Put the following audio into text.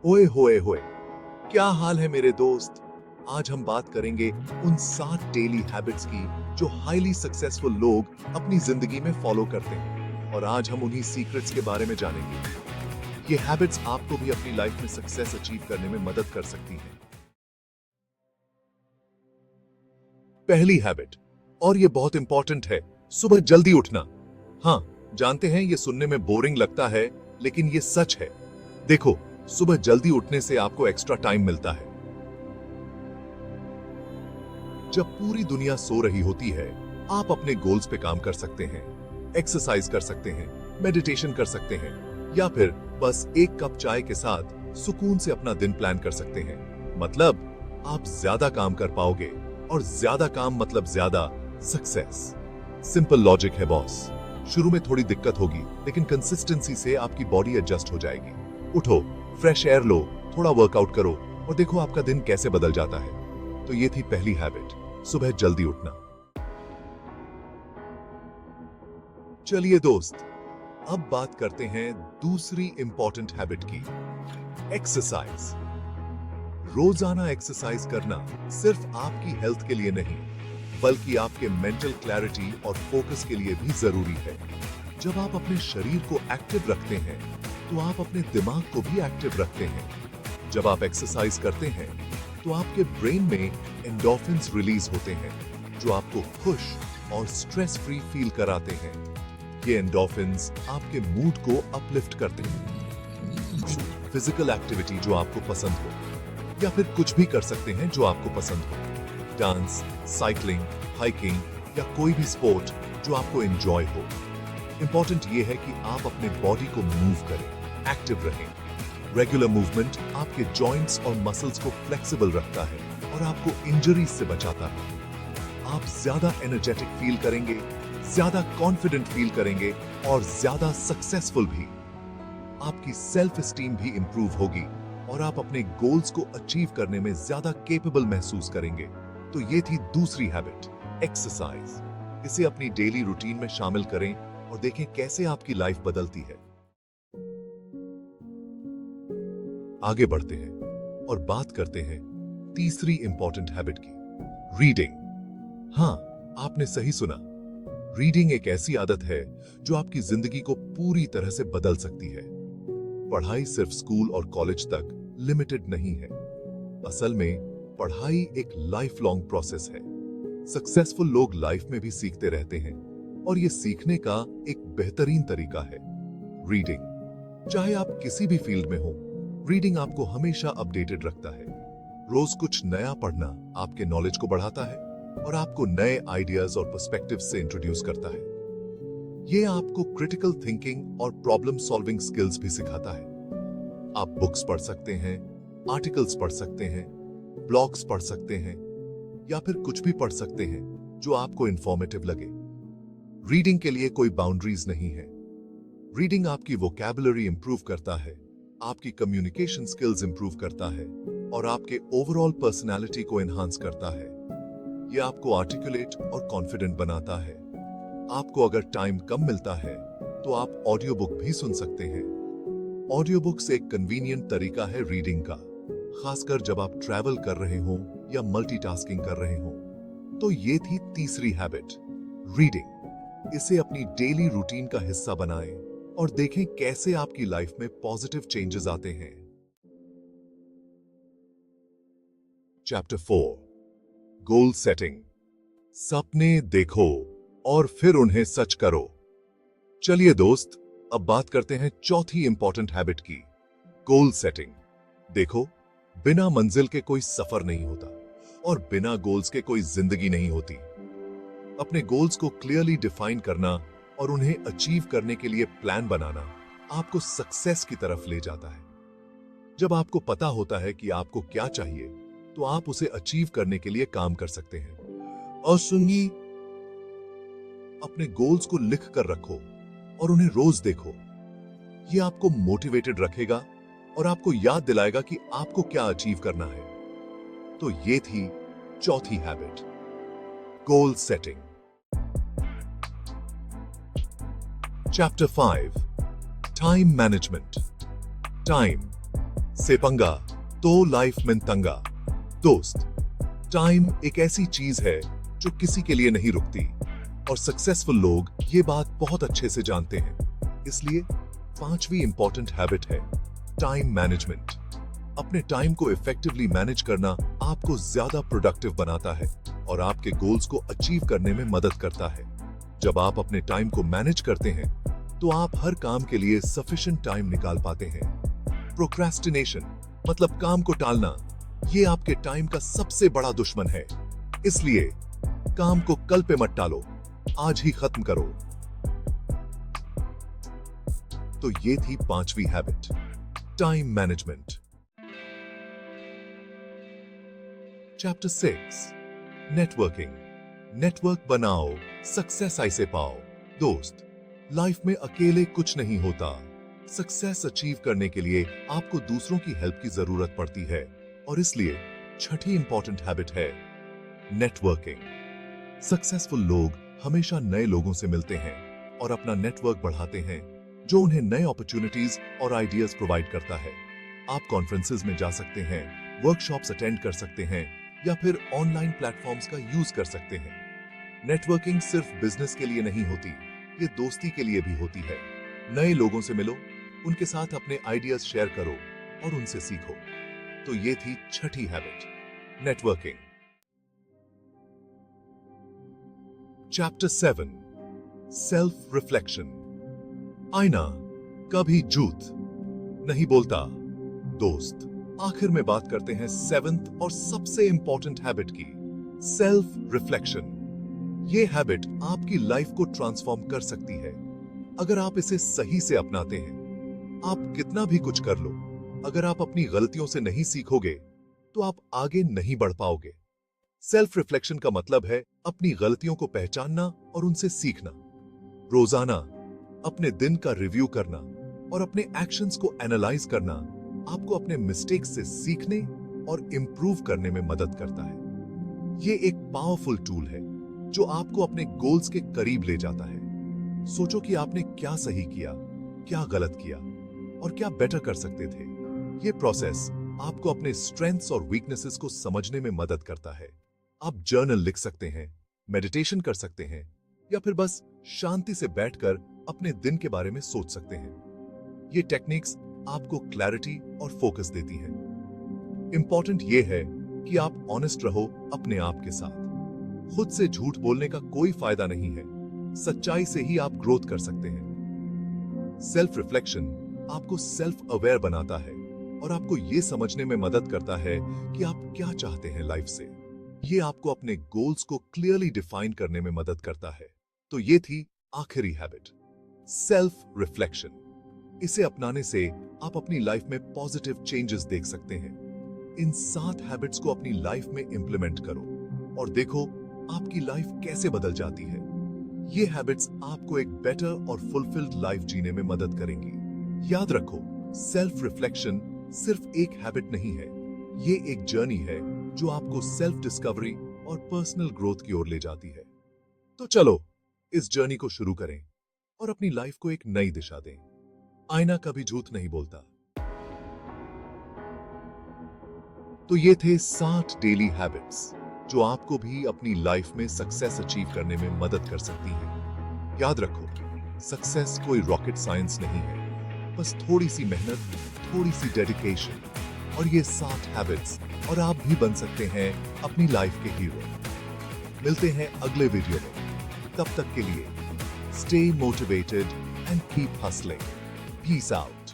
ओए होए होए, क्या हाल है मेरे दोस्त। आज हम बात करेंगे उन 7 डेली हैबिट्स की जो हाईली सक्सेसफुल लोग अपनी जिंदगी में फॉलो करते हैं। और आज हम उन्हीं सीक्रेट्स के बारे में जानेंगे। ये हैबिट्स आपको भी अपनी लाइफ में सक्सेस अचीव करने में मदद कर सकती हैं। पहली हैबिट, और ये बहुत इंपॉर्टेंट है, सुबह जल्दी उठना। हाँ, जानते हैं ये सुनने में बोरिंग लगता है, लेकिन ये सच है। देखो, सुबह जल्दी उठने से आपको एक्स्ट्रा टाइम मिलता है। जब पूरी दुनिया सो रही होती है, आप अपने गोल्स पे काम कर सकते हैं, एक्सरसाइज कर सकते हैं, मेडिटेशन कर सकते हैं, या फिर बस एक कप चाय के साथ सुकून से अपना दिन प्लान कर सकते हैं। मतलब आप ज्यादा काम कर पाओगे, और ज्यादा काम मतलब ज्यादा सक्सेस। सिंपल लॉजिक है बॉस। शुरू में थोड़ी दिक्कत होगी, लेकिन कंसिस्टेंसी से आपकी बॉडी एडजस्ट हो जाएगी। उठो, फ्रेश एयर लो, थोड़ा वर्कआउट करो, और देखो आपका दिन कैसे बदल जाता है। तो ये थी पहली हैबिट, सुबह जल्दी उठना। चलिए दोस्त, अब बात करते हैं दूसरी इंपॉर्टेंट हैबिट की, एक्सरसाइज। रोजाना एक्सरसाइज करना सिर्फ आपकी हेल्थ के लिए नहीं, बल्कि आपके मेंटल क्लैरिटी और फोकस के लिए भी जरूरी है। जब आप अपने शरीर को एक्टिव रखते हैं, तो आप अपने दिमाग को भी एक्टिव रखते हैं। जब आप एक्सरसाइज करते हैं, तो आपके ब्रेन में एंडोर्फिन्स रिलीज होते हैं, जो आपको खुश और स्ट्रेस फ्री फील कराते हैं। ये एंडोर्फिन्स आपके मूड को अपलिफ्ट करते हैं। फिजिकल एक्टिविटी जो आपको पसंद हो, या फिर कुछ भी कर सकते हैं जो आपको पसंद हो। डांस, साइकिलिंग, हाइकिंग, या कोई भी स्पोर्ट जो आपको एंजॉय हो। इंपॉर्टेंट ये है कि आप अपने बॉडी को मूव करें, एक्टिव रहें। रेगुलर मूवमेंट आपके जॉइंट्स और मसल्स को फ्लेक्सिबल रखता है और आपको इंजरीज से बचाता है। आप ज्यादा एनर्जेटिक फील करेंगे, ज्यादा कॉन्फिडेंट फील करेंगे, और ज्यादा सक्सेसफुल भी। आपकी सेल्फ एस्टीम भी इंप्रूव होगी, और आप अपने गोल्स को अचीव करने में ज्यादा केपेबल महसूस करेंगे। तो ये थी दूसरी हैबिट, एक्सरसाइज। इसे अपनी डेली रूटीन में शामिल करें और देखें कैसे आपकी लाइफ बदलती है। आगे बढ़ते हैं और बात करते हैं तीसरी इंपॉर्टेंट हैबिट की, रीडिंग। हाँ, आपने सही सुना। रीडिंग एक ऐसी आदत है जो आपकी जिंदगी को पूरी तरह से बदल सकती है। पढ़ाई सिर्फ स्कूल और कॉलेज तक लिमिटेड नहीं है। असल में पढ़ाई एक लाइफ लॉन्ग प्रोसेस है। सक्सेसफुल लोग लाइफ में भी सीखते रहते हैं, और ये सीखने का एक बेहतरीन तरीका है रीडिंग। चाहे आप किसी भी फील्ड में हो, रीडिंग आपको हमेशा अपडेटेड रखता है। रोज कुछ नया पढ़ना आपके नॉलेज को बढ़ाता है, और आपको नए आइडियाज और पर्सपेक्टिव से इंट्रोड्यूस करता है। ये आपको क्रिटिकल थिंकिंग और प्रॉब्लम सॉल्विंग स्किल्स भी सिखाता है। आप बुक्स पढ़ सकते हैं, आर्टिकल्स पढ़ सकते हैं, ब्लॉग्स पढ़ सकते हैं, या फिर कुछ भी पढ़ सकते हैं जो आपको इंफॉर्मेटिव लगे। रीडिंग के लिए कोई बाउंड्रीज नहीं है। रीडिंग आपकी वोकैबुलरी इंप्रूव करता है, आपकी कम्युनिकेशन स्किल्स इंप्रूव करता है, और आपके ओवरऑल पर्सनालिटी को एनहांस करता है। यह आपको आर्टिकुलेट और कॉन्फिडेंट बनाता है। आपको अगर टाइम कम मिलता है, तो आप ऑडियो बुक भी सुन सकते हैं। ऑडियो बुक्स एक कन्वीनियंट तरीका है रीडिंग का, खासकर जब आप ट्रैवल कर रहे हो या मल्टीटास्किंग कर रहे हो। तो ये थी तीसरी हैबिट, रीडिंग। इसे अपनी डेली रूटीन का हिस्सा बनाएं और देखें कैसे आपकी लाइफ में पॉजिटिव चेंजेस आते हैं। Chapter 4, goal setting. सपने देखो और फिर उन्हें सच करो। चलिए दोस्त, अब बात करते हैं चौथी इंपॉर्टेंट हैबिट की, गोल सेटिंग। देखो, बिना मंजिल के कोई सफर नहीं होता, और बिना गोल्स के कोई जिंदगी नहीं होती। अपने गोल्स को क्लियरली डिफाइन करना और उन्हें अचीव करने के लिए प्लान बनाना आपको सक्सेस की तरफ ले जाता है। जब आपको पता होता है कि आपको क्या चाहिए, तो आप उसे अचीव करने के लिए काम कर सकते हैं। और सुनिए, अपने गोल्स को लिख कर रखो और उन्हें रोज देखो। यह आपको मोटिवेटेड रखेगा और आपको याद दिलाएगा कि आपको क्या अचीव करना है। तो ये थी चौथी habit, goal setting. Chapter 5, time management. Time सेपंगा तो लाइफ में तंगा। दोस्त, टाइम एक ऐसी चीज है जो किसी के लिए नहीं रुकती और सक्सेसफुल लोग ये बात बहुत अच्छे से जानते हैं। इसलिए 5वीं इंपॉर्टेंट हैबिट है टाइम मैनेजमेंट। अपने टाइम को इफेक्टिवली मैनेज करना आपको ज्यादा प्रोडक्टिव बनाता है और आपके गोल्स को अचीव करने में मदद करता है। जब आप अपने टाइम को मैनेज करते हैं तो आप हर काम के लिए सफिशिएंट टाइम निकाल पाते हैं। प्रोक्रेस्टिनेशन मतलब काम को टालना, ये आपके टाइम का सबसे बड़ा दुश्मन है। इसलिए काम को कल पे मत टालो, आज ही खत्म करो। तो ये थी 5वीं habit, time management. Chapter 6, networking. Network बनाओ, सक्सेस ऐसे पाओ। दोस्त, लाइफ में अकेले कुछ नहीं होता। सक्सेस अचीव करने के लिए आपको दूसरों की हेल्प की जरूरत पड़ती है और इसलिए 6ठी इंपॉर्टेंट हैबिट है नेटवर्किंग। सक्सेसफुल लोग हमेशा नए लोगों से मिलते हैं और अपना नेटवर्क बढ़ाते हैं जो उन्हें नए अपॉर्चुनिटीज और आइडियाज प्रोवाइड करता है। आप कॉन्फ्रेंसेज में जा सकते हैं, वर्कशॉप्स अटेंड कर सकते हैं या फिर ऑनलाइन प्लेटफॉर्म्स का यूज कर सकते हैं। नेटवर्किंग सिर्फ बिजनेस के लिए नहीं होती, ये दोस्ती के लिए भी होती है। नए लोगों से मिलो, उनके साथ अपने आइडियाज शेयर करो और उनसे सीखो। तो ये थी 6ठी habit, networking. Chapter 7, self reflection. आईना कभी झूठ नहीं बोलता। दोस्त, आखिर में बात करते हैं 7th और सबसे इंपॉर्टेंट हैबिट की, सेल्फ रिफ्लेक्शन। ये हैबिट आपकी लाइफ को ट्रांसफॉर्म कर सकती है अगर आप इसे सही से अपनाते हैं। आप कितना भी कुछ कर लो, अगर आप अपनी गलतियों से नहीं सीखोगे तो आप आगे नहीं बढ़ पाओगे। सेल्फ रिफ्लेक्शन का मतलब है अपनी गलतियों को पहचानना और उनसे सीखना। रोजाना अपने दिन का रिव्यू करना और अपने एक्शंस को एनालाइज करना आपको अपने मिस्टेक्स से सीखने और इंप्रूव करने में मदद करता है। ये एक पावरफुल टूल है जो आपको अपने गोल्स के करीब ले जाता है। सोचो कि आपने क्या सही किया, क्या गलत किया और क्या बेटर कर सकते थे। ये प्रोसेस आपको अपने स्ट्रेंथ्स और वीकनेसेस को समझने में मदद करता है। आप जर्नल लिख सकते हैं, मेडिटेशन कर सकते हैं या फिर बस शांति से बैठकर अपने दिन के बारे में सोच सकते हैं। ये टेक्निक्स आपको क्लैरिटी और फोकस देती हैं। इंपॉर्टेंट ये है कि आप ऑनेस्ट रहो अपने आप के साथ। खुद से झूठ बोलने का कोई फायदा नहीं है। सच्चाई से ही आप ग्रोथ कर सकते हैं। सेल्फ रिफ्लेक्शन आपको सेल्फ अवेयर बनाता है और आपको यह समझने में मदद करता है कि आप क्या चाहते हैं लाइफ से। ये आपको अपने गोल्स को क्लियरली डिफाइन करने में मदद करता है। तो ये थी आखिरी हैबिट, सेल्फ रिफ्लेक्शन। इसे अपनाने से आप अपनी लाइफ में पॉजिटिव चेंजेस देख सकते हैं। इन 7 हैबिट्स को अपनी लाइफ में इंप्लीमेंट करो और देखो आपकी लाइफ कैसे बदल जाती है। ये हैबिट्स आपको एक बेटर और फुलफिल्ड लाइफ जीने में मदद करेंगी। याद रखो, सेल्फ रिफ्लेक्शन सिर्फ एक हैबिट नहीं है, ये एक जर्नी है जो आपको सेल्फ डिस्कवरी और पर्सनल ग्रोथ की ओर ले जाती है। तो चलो इस जर्नी को शुरू करें और अपनी लाइफ को एक नई दिशा दें। आईना कभी झूठ नहीं बोलता। तो ये थे 7 डेली हैबिट्स जो आपको भी अपनी लाइफ में सक्सेस अचीव करने में मदद कर सकती हैं। याद रखो, सक्सेस कोई रॉकेट साइंस नहीं है, बस थोड़ी सी मेहनत, थोड़ी सी डेडिकेशन और ये 7 हैबिट्स और आप भी बन सकते हैं अपनी लाइफ के हीरो। मिलते हैं अगले वीडियो में। तब तक के लिए stay motivated and keep hustling. Peace out.